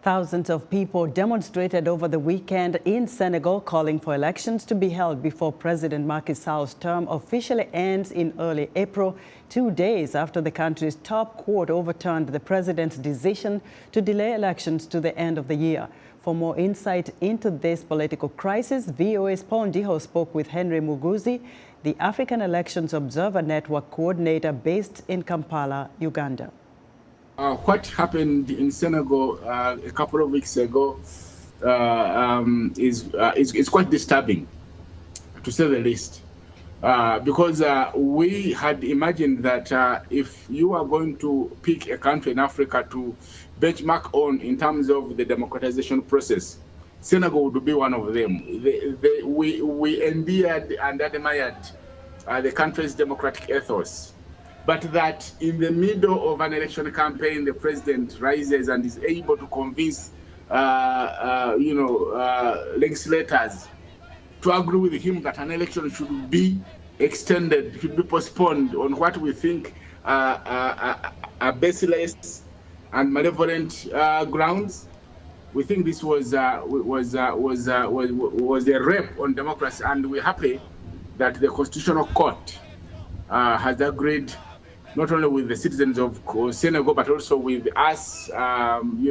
Thousands of people demonstrated over the weekend in Senegal calling for elections to be held before President Macky Sall's term officially ends in early April, 2 days after the country's top court overturned the president's decision to delay elections to the end of the year. For more insight into this political crisis, VOA's Ndiho spoke with Henry Muguzi, the African Elections Observer Network coordinator based in Kampala, Uganda. What happened in Senegal a couple of weeks ago is quite disturbing, to say the least, because we had imagined that if you are going to pick a country in Africa to benchmark on in terms of the democratization process, Senegal would be one of them. We endeared and admired the country's democratic ethos. But that in the middle of an election campaign, the president rises and is able to convince, legislators to agree with him that an election should be extended, should be postponed on what we think are baseless and malevolent grounds. We think this was a rape on democracy, and we're happy that the Constitutional Court has agreed not only with the citizens of Senegal, but also with us, the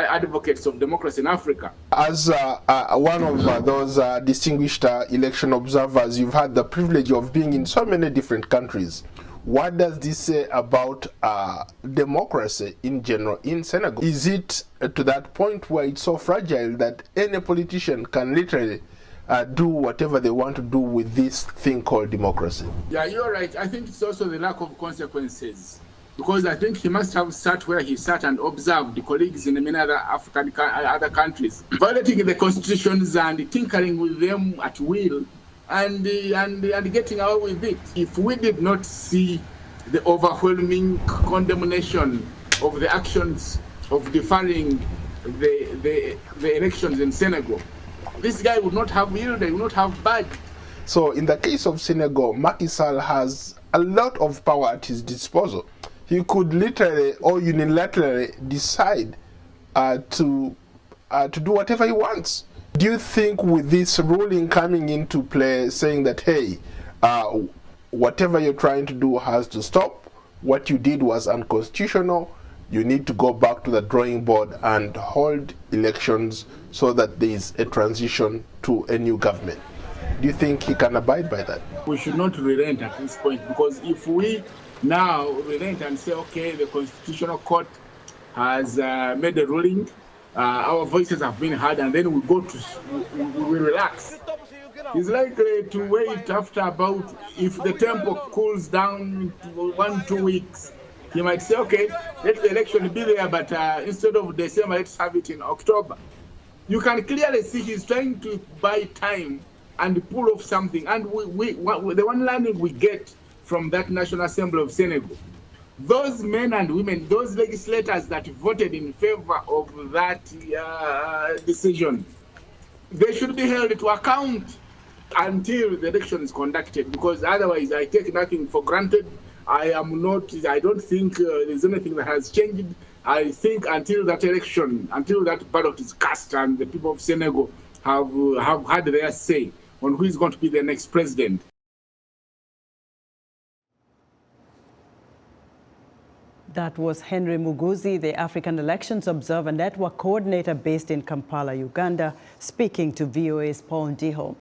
advocates of democracy in Africa. As one of those distinguished election observers, you've had the privilege of being in so many different countries. What does this say about democracy in general in Senegal? Is it to that point where it's so fragile that any politician can literally do whatever they want to do with this thing called democracy? Yeah, you're right. I think it's also the lack of consequences, because I think he must have sat where he sat and observed the colleagues in many other other countries violating the constitutions and tinkering with them at will and getting away with it. If we did not see the overwhelming condemnation of the actions of deferring the elections in Senegal, this guy would not have yielded, would not have budged. So in the case of Senegal, Macky Sall has a lot of power at his disposal. He could literally or unilaterally decide to do whatever he wants. Do you think with this ruling coming into play, saying that, hey, whatever you're trying to do has to stop, what you did was unconstitutional, you need to go back to the drawing board and hold elections so that there is a transition to a new government? Do you think he can abide by that? We should not relent at this point, because if we now relent and say, okay, the Constitutional Court has made a ruling, our voices have been heard, and then we relax, he's likely to wait after about, if the tempo cools down 1-2 weeks, he might say, okay, let the election be there, but instead of December, let's have it in October. You can clearly see he's trying to buy time and pull off something. And the one learning we get from that National Assembly of Senegal, those men and women, those legislators that voted in favor of that decision, they should be held to account until the election is conducted, because otherwise I take nothing for granted. I don't think there's anything that has changed. I think until that election, until that ballot is cast and the people of Senegal have had their say on who is going to be the next president. That was Henry Muguzi, the African Elections Observer Network coordinator based in Kampala, Uganda, speaking to VOA's Ndiho.